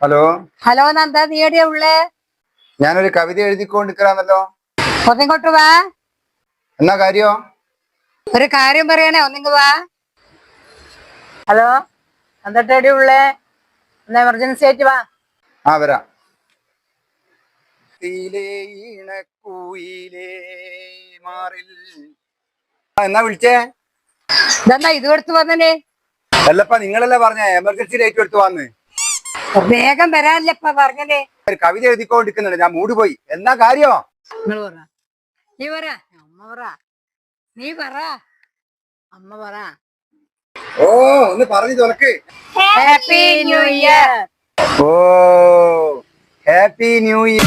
Hello hello Nanda, നീ എവിടെയാ ഉള്ളേ? ഞാനൊരു കവിത എഴുതിക്കൊണ്ടിരിക്കലാന്നല്ലോ. ഒന്നിങ്ങോട്ട് വാ. എന്നാ കാര്യോ? ഒരു കാര്യം പറയണേ, ഒന്നിങ്ങ് വാ. ഹലോ, എന്നിട്ട് എവിടെയാ ഉള്ളേ? ഒന്ന് എമർജൻസി ആയിട്ട് വാ. വരാം. എന്നാ വിളിച്ചേ? ഇതെന്നാ ഇത് എടുത്ത് വന്നേ? അല്ലപ്പ നിങ്ങളല്ലേ പറഞ്ഞ എമർജൻസി ലൈറ്റ് എടുത്തു വന്ന്. വേഗം വരാനല്ലപ്പ പറഞ്ഞേ. ഒരു കവിത എഴുതിക്കൊണ്ടിരിക്കുന്നുണ്ട്, ഞാൻ മൂട് പോയി. എന്നാ കാര്യോ? നിങ്ങൾ പറ. നീ പറ. അമ്മ പറ. നീ പറ. അമ്മ പറ. ഓ, ഒന്ന് പറഞ്ഞു തുറക്ക്. Happy new year. ഓ, ഹാപ്പി ന്യൂ ഇയർ.